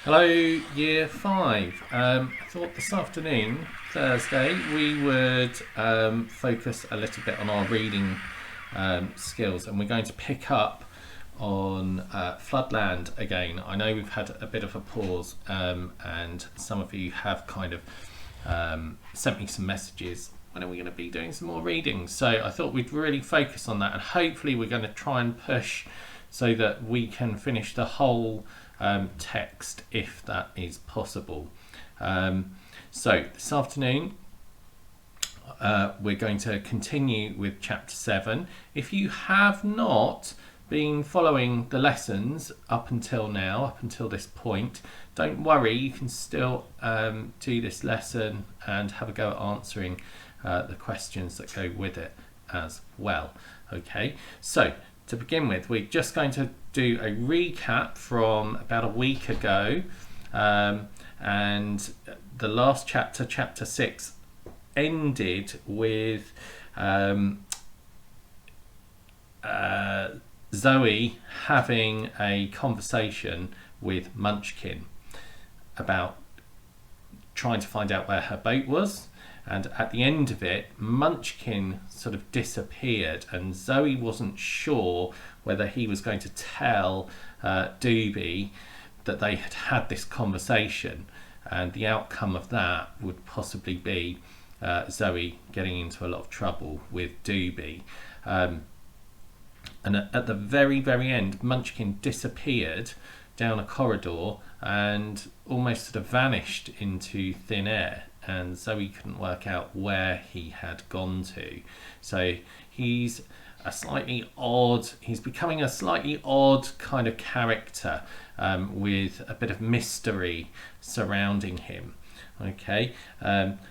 Hello, Year 5. I thought this afternoon, Thursday, we would focus a little bit on our reading skills, and we're going to pick up on Floodland again. I know we've had a bit of a pause, and some of you have kind of sent me some messages. When are we going to be doing some more reading? So I thought we'd really focus on that, and hopefully we're going to try and push so that we can finish the whole text if that is possible. So this afternoon we're going to continue with chapter 7. If you have not been following the lessons up until now, up until this point, don't worry, you can still do this lesson and have a go at answering the questions that go with it as well. Okay, so to begin with, we're just going to do a recap from about a week ago, and the last chapter, chapter 6, ended with Zoe having a conversation with Munchkin about trying to find out where her boat was. And at the end of it, Munchkin sort of disappeared, and Zoe wasn't sure whether he was going to tell Doobie that they had had this conversation, and the outcome of that would possibly be Zoe getting into a lot of trouble with Doobie. And at the very, very end, Munchkin disappeared down a corridor and almost sort of vanished into thin air, and Zoe couldn't work out where he had gone to. So he's becoming a slightly odd kind of character, with a bit of mystery surrounding him. Okay,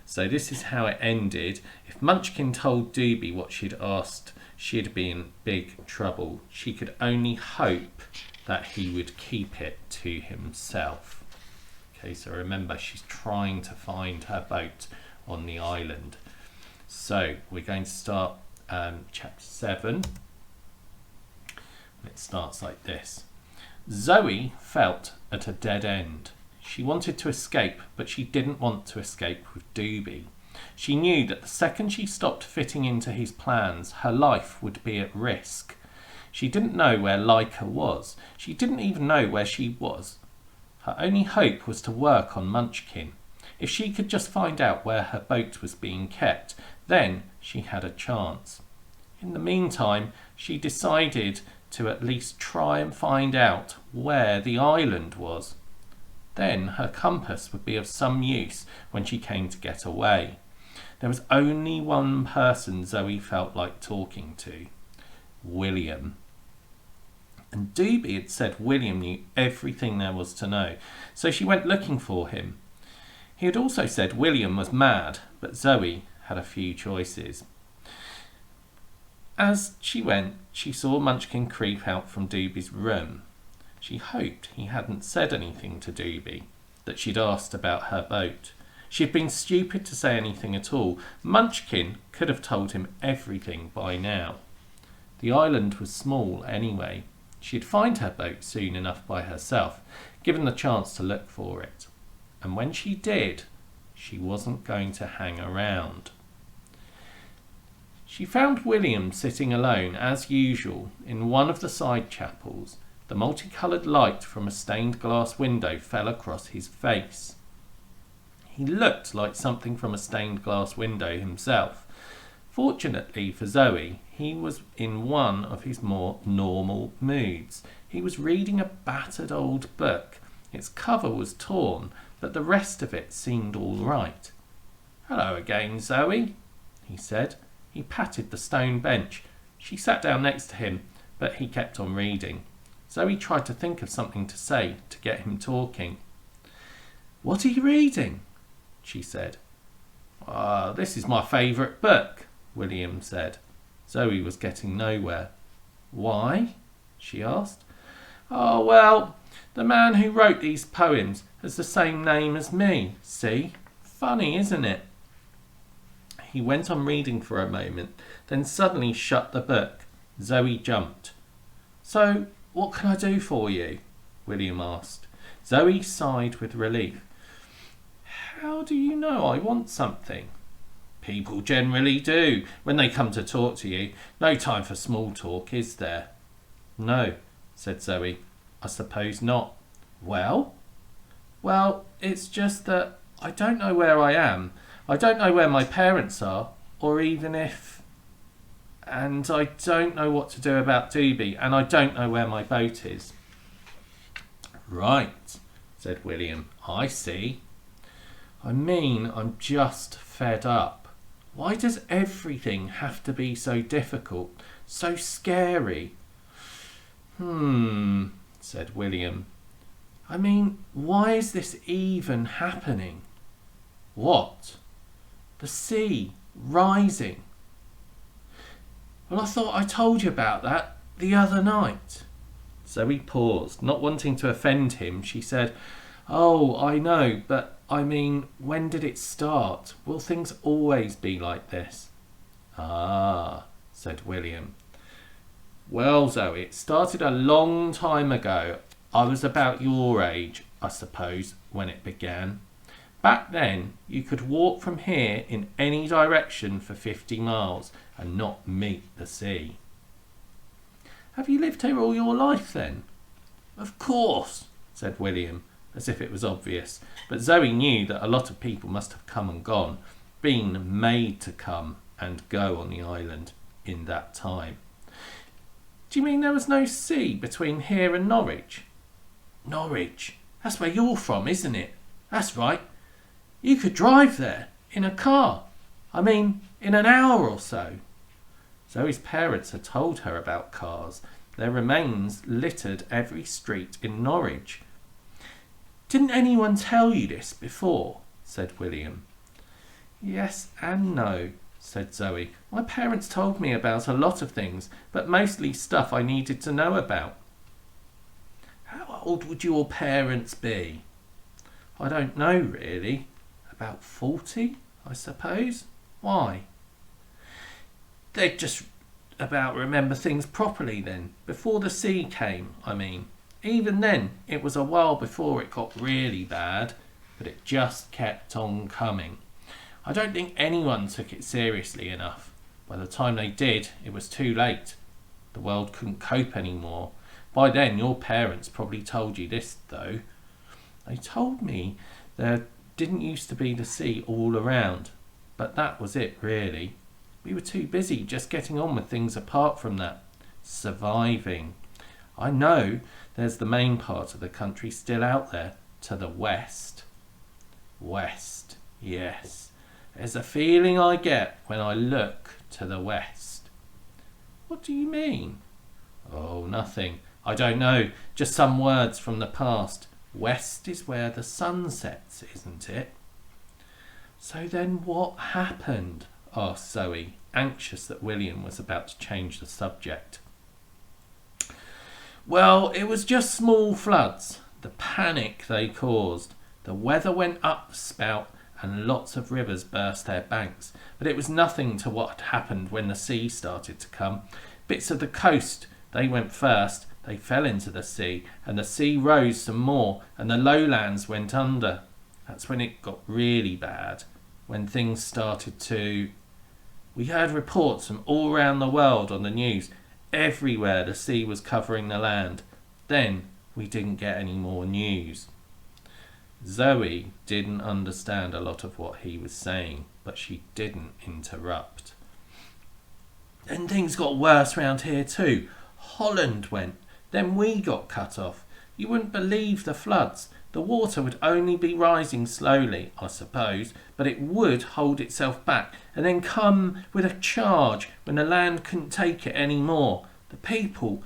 so this is how it ended. If Munchkin told Doobie what she'd asked, she'd be in big trouble. She could only hope that he would keep it to himself. Okay, so remember, she's trying to find her boat on the island. So we're going to start chapter 7. It starts like this. Zoe felt at a dead end. She wanted to escape, but she didn't want to escape with Doobie. She knew that the second she stopped fitting into his plans, her life would be at risk. She didn't know where Leica was. She didn't even know where she was. Her only hope was to work on Munchkin. If she could just find out where her boat was being kept, then she had a chance. In the meantime, she decided to at least try and find out where the island was. Then her compass would be of some use when she came to get away. There was only one person Zoe felt like talking to: William. And Doobie had said William knew everything there was to know, so she went looking for him. He had also said William was mad, but Zoe had a few choices. As she went, she saw Munchkin creep out from Doobie's room. She hoped he hadn't said anything to Doobie, that she'd asked about her boat. She had been stupid to say anything at all. Munchkin could have told him everything by now. The island was small anyway. She'd find her boat soon enough by herself, given the chance to look for it. And when she did, she wasn't going to hang around. She found William sitting alone, as usual, in one of the side chapels. The multicoloured light from a stained glass window fell across his face. He looked like something from a stained glass window himself. Fortunately for Zoe, he was in one of his more normal moods. He was reading a battered old book. Its cover was torn, but the rest of it seemed all right. "Hello again, Zoe," he said. He patted the stone bench. She sat down next to him, but he kept on reading. Zoe tried to think of something to say to get him talking. "What are you reading?" she said. This is my favourite book," William said. Zoe was getting nowhere. "Why?" she asked. "Oh, well, the man who wrote these poems has the same name as me, see? Funny, isn't it?" He went on reading for a moment, then suddenly shut the book. Zoe jumped. "So, what can I do for you?" William asked. Zoe sighed with relief. How do you know I want something? People generally do, when they come to talk to you. No time for small talk, is there? No, said Zoe. I suppose not. Well? Well, it's just that I don't know where I am. I don't know where my parents are, or even if... And I don't know what to do about Doobie, and I don't know where my boat is. Right, said William. I see. I mean, I'm just fed up. Why does everything have to be so difficult, so scary? Said William. I mean, why is this even happening? What? The sea rising. Well, I thought I told you about that the other night. Zoe paused. Not wanting to offend him, she said, Oh, I know, but I mean, when did it start? Will things always be like this? Ah, said William. Well, Zoe, it started a long time ago. I was about your age, I suppose, when it began. Back then, you could walk from here in any direction for 50 miles and not meet the sea. Have you lived here all your life, then? Of course, said William, as if it was obvious. But Zoe knew that a lot of people must have come and gone, been made to come and go on the island in that time. Do you mean there was no sea between here and Norwich? Norwich? That's where you're from, isn't it? That's right. You could drive there in a car. I mean, in an hour or so. Zoe's parents had told her about cars. Their remains littered every street in Norwich. Didn't anyone tell you this before? Said William. Yes and no, said Zoe. My parents told me about a lot of things, but mostly stuff I needed to know about. How old would your parents be? I don't know, really. About 40, I suppose. Why? They'd just about remember things properly then. Before the sea came, I mean. Even then, it was a while before it got really bad, but it just kept on coming. I don't think anyone took it seriously enough. By the time they did, it was too late. The world couldn't cope anymore. By then, your parents probably told you this, though. They told me there didn't used to be the sea all around, but that was it, really. We were too busy just getting on with things apart from that. Surviving. I know there's the main part of the country still out there, to the west. West, yes. There's a feeling I get when I look to the west. What do you mean? Oh, nothing. I don't know. Just some words from the past. West is where the sun sets, isn't it? So then what happened? Asked Zoe, anxious that William was about to change the subject. Well, it was just small floods. The panic they caused. The weather went up the spout and lots of rivers burst their banks. But it was nothing to what had happened when the sea started to come. Bits of the coast, they went first. They fell into the sea, and the sea rose some more, and the lowlands went under. That's when it got really bad, when things started to... We heard reports from all around the world on the news. Everywhere the sea was covering the land. Then we didn't get any more news. Zoe didn't understand a lot of what he was saying, but she didn't interrupt. Then things got worse round here too. Holland went. Then we got cut off. You wouldn't believe the floods. The water would only be rising slowly, I suppose, but it would hold itself back and then come with a charge when the land couldn't take it any more. The people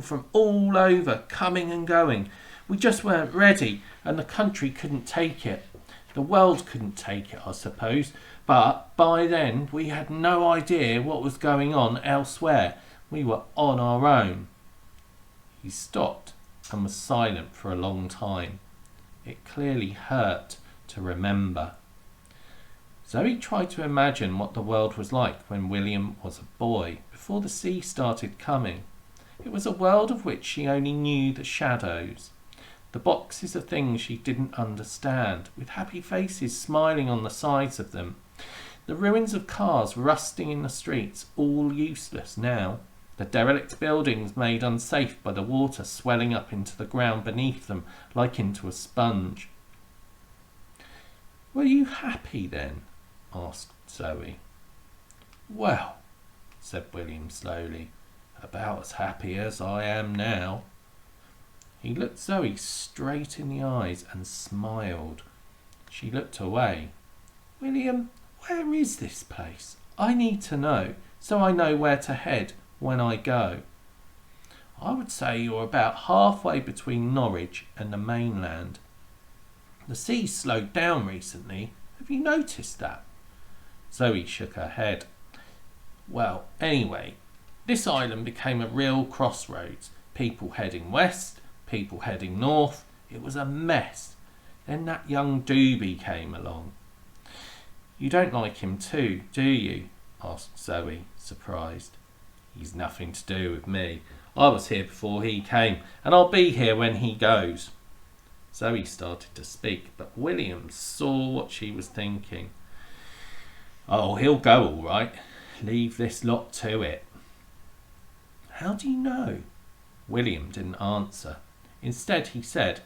from all over coming and going. We just weren't ready, and the country couldn't take it. The world couldn't take it, I suppose, but by then we had no idea what was going on elsewhere. We were on our own. He stopped and was silent for a long time. It clearly hurt to remember. Zoe tried to imagine what the world was like when William was a boy, before the sea started coming. It was a world of which she only knew the shadows. The boxes of things she didn't understand, with happy faces smiling on the sides of them. The ruins of cars rusting in the streets, all useless now. The derelict buildings made unsafe by the water swelling up into the ground beneath them like into a sponge. "Were you happy then?" asked Zoe. "Well," said William slowly, "about as happy as I am now." He looked Zoe straight in the eyes and smiled. She looked away. "William, where is this place? I need to know, so I know where to head when I go." "I would say you're about halfway between Norwich and the mainland. The sea's slowed down recently. Have you noticed that?" Zoe shook her head. "Well, anyway, this island became a real crossroads. People heading west, people heading north. It was a mess. Then that young doobie came along." "You don't like him too, do you?" asked Zoe, surprised. "He's nothing to do with me. I was here before he came, and I'll be here when he goes." Zoe started to speak, but William saw what she was thinking. "Oh, he'll go all right. Leave this lot to it." "How do you know?" William didn't answer. Instead, he said,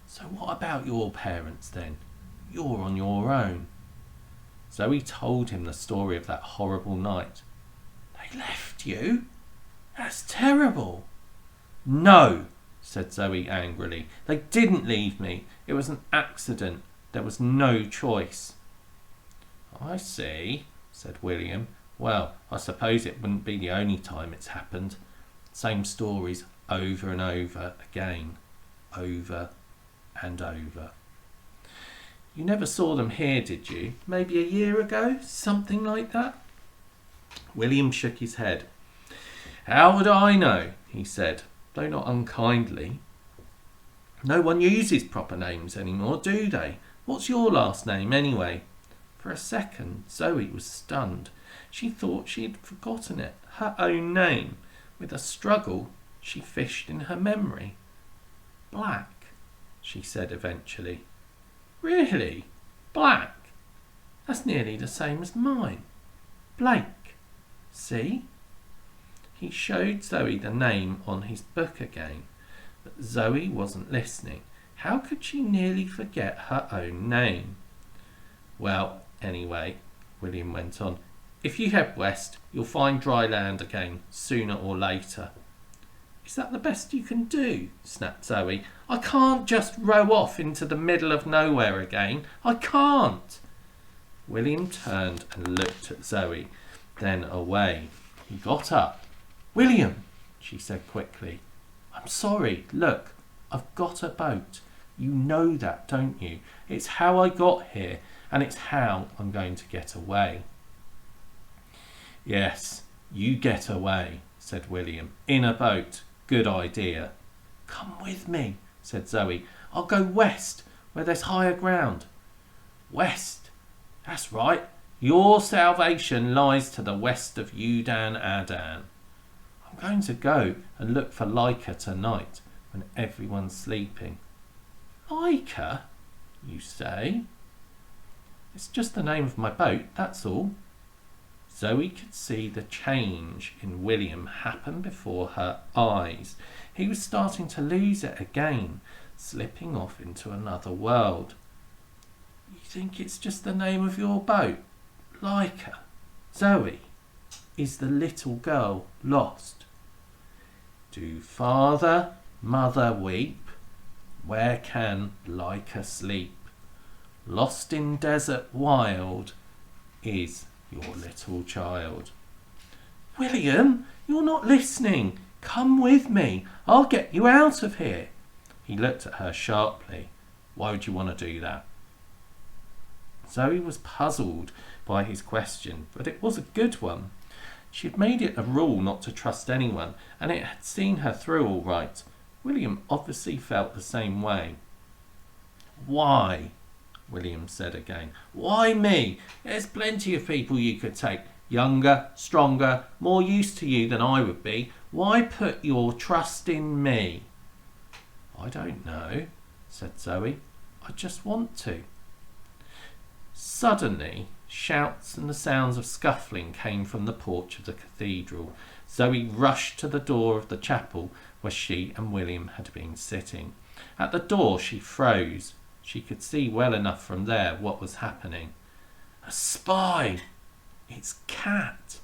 "So what about your parents then? You're on your own." Zoe told him the story of that horrible night. "They left you? That's terrible." "No," said Zoe angrily. "They didn't leave me. It was an accident. There was no choice." "I see," said William. "Well, I suppose it wouldn't be the only time it's happened. Same stories over and over again. Over and over." "You never saw them here, did you? Maybe a year ago? Something like that?" William shook his head. "How would I know?" he said, though not unkindly. "No one uses proper names anymore, do they? What's your last name, anyway?" For a second, Zoe was stunned. She thought she had forgotten it, her own name. With a struggle, she fished in her memory. "Black," she said eventually. "Really? Black? That's nearly the same as mine. Blake. See?" He showed Zoe the name on his book again, but Zoe wasn't listening. How could she nearly forget her own name? "Well, anyway," William went on, "if you head west, you'll find dry land again, sooner or later." "Is that the best you can do?" snapped Zoe. "I can't just row off into the middle of nowhere again. I can't." William turned and looked at Zoe, then away. He got up. "William," she said quickly, "I'm sorry. Look, I've got a boat. You know that, don't you? It's how I got here, and it's how I'm going to get away." "Yes, you get away," said William. "In a boat. Good idea." "Come with me," said Zoe. "I'll go west, where there's higher ground." "West? That's right. Your salvation lies to the west of Udan Adan. I'm going to go and look for Leica tonight, when everyone's sleeping." "Leica, you say?" "It's just the name of my boat, that's all." Zoe could see the change in William happen before her eyes. He was starting to lose it again, slipping off into another world. "You think it's just the name of your boat? Leica? Zoe, is the little girl lost?" "Do father, mother weep? Where can Leica sleep? Lost in desert wild is your little child." "William, you're not listening. Come with me. I'll get you out of here." He looked at her sharply. "Why would you want to do that?" Zoe was puzzled by his question, but it was a good one. She had made it a rule not to trust anyone, and it had seen her through all right. William obviously felt the same way. "Why?" William said again. "Why me? There's plenty of people you could take. Younger, stronger, more used to you than I would be. Why put your trust in me?" I don't know, said Zoe. I just want to. Suddenly, shouts and the sounds of scuffling came from the porch of the cathedral. Zoe rushed to the door of the chapel where she and William had been sitting. At the door she froze. She could see well enough from there what was happening. A spy! It's Cat!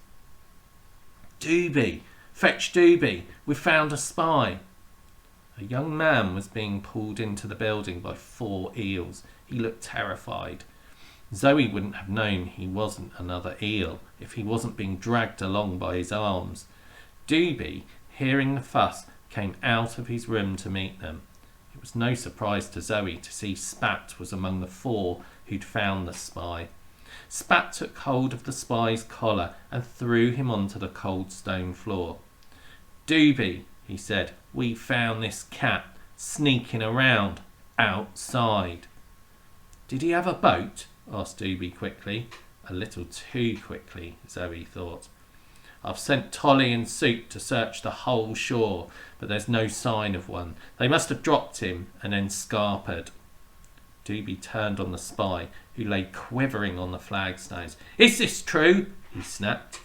Doobie! Fetch Doobie! We've found a spy! A young man was being pulled into the building by 4 eels. He looked terrified. Zoe wouldn't have known he wasn't another eel if he wasn't being dragged along by his arms. Doobie, hearing the fuss, came out of his room to meet them. It was no surprise to Zoe to see Spat was among the 4 who'd found the spy. Spat took hold of the spy's collar and threw him onto the cold stone floor. Doobie, he said, we found this cat sneaking around outside. Did he have a boat? Asked Doobie quickly. A little too quickly, Zoe thought. I've sent Tolly and Soup to search the whole shore, but there's no sign of one. They must have dropped him and then scarpered. Doobie turned on the spy, who lay quivering on the flagstones. Is this true? He snapped.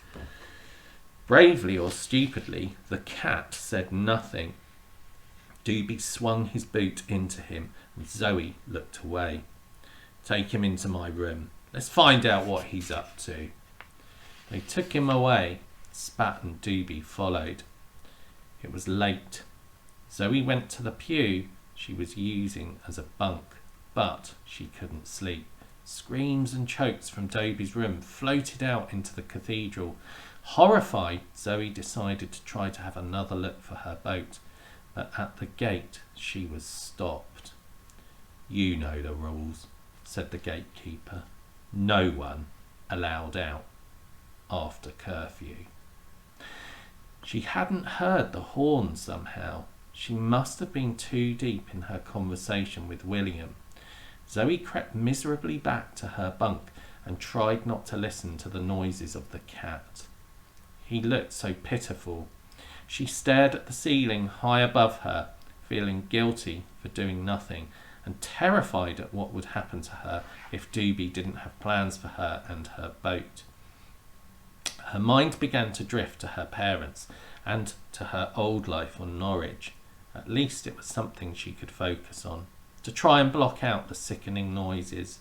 Bravely or stupidly, the cat said nothing. Doobie swung his boot into him, and Zoe looked away. Take him into my room. Let's find out what he's up to. They took him away. Spat and Doobie followed. It was late. Zoe went to the pew she was using as a bunk, but she couldn't sleep. Screams and chokes from Doobie's room floated out into the cathedral. Horrified, Zoe decided to try to have another look for her boat, but at the gate she was stopped. You know the rules, said the gatekeeper. No one allowed out after curfew. She hadn't heard the horn somehow. She must have been too deep in her conversation with William. Zoe crept miserably back to her bunk and tried not to listen to the noises of the cat. He looked so pitiful. She stared at the ceiling high above her, feeling guilty for doing nothing and terrified at what would happen to her if Doobie didn't have plans for her and her boat. Her mind began to drift to her parents and to her old life on Norwich. At least it was something she could focus on, to try and block out the sickening noises.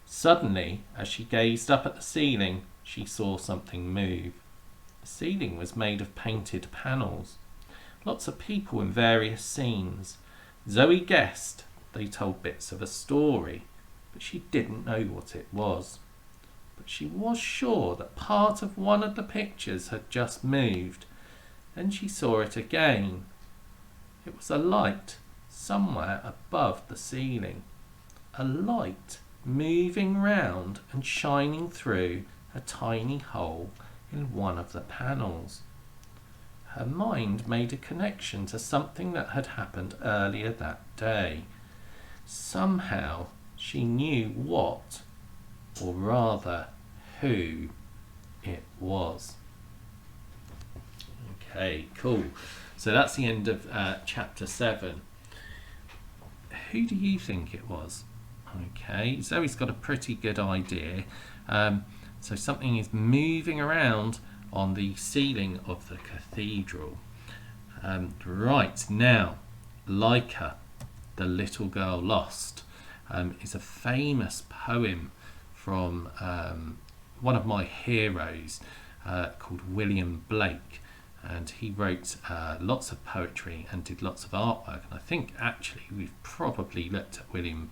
Suddenly, as she gazed up at the ceiling, she saw something move. The ceiling was made of painted panels. Lots of people in various scenes. Zoe guessed they told bits of a story, but she didn't know what it was. But she was sure that part of one of the pictures had just moved. Then she saw it again. It was a light somewhere above the ceiling. A light moving round and shining through a tiny hole in one of the panels. Her mind made a connection to something that had happened earlier that day. Somehow she knew what, or rather who, it was. Okay, cool. So that's the end of chapter 7. Who do you think it was? Okay, Zoe's got a pretty good idea. So something is moving around on the ceiling of the cathedral. Right, now, Leica, the Little Girl Lost, is a famous poem from one of my heroes called William Blake. And he wrote lots of poetry and did lots of artwork. And I think actually we've probably looked at William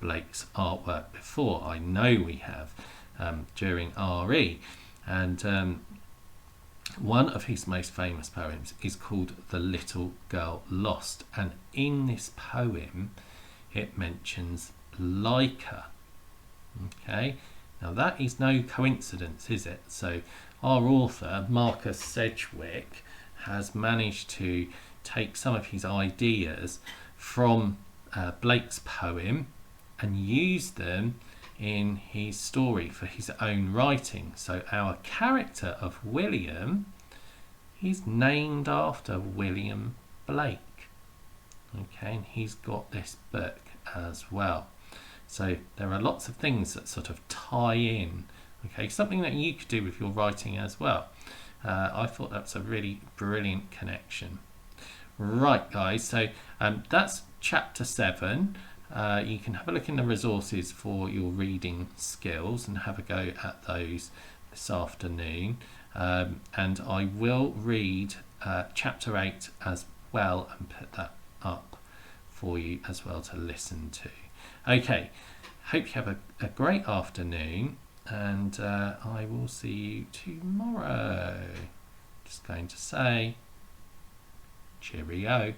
Blake's artwork before. I know we have during RE. And one of his most famous poems is called The Little Girl Lost. And in this poem, it mentions Leica. Okay, now that is no coincidence, is it? So our author, Marcus Sedgwick, has managed to take some of his ideas from Blake's poem and use them in his story for his own writing. So our character of William is named after William Blake. Okay, and he's got this book as well. So there are lots of things that sort of tie in. Okay, something that you could do with your writing as well. I thought that's a really brilliant connection. Right, guys, so that's chapter 7. You can have a look in the resources for your reading skills and have a go at those this afternoon. And I will read chapter 8 as well and put that up for you as well to listen to. Okay, hope you have a great afternoon, and I will see you tomorrow. Just going to say cheerio.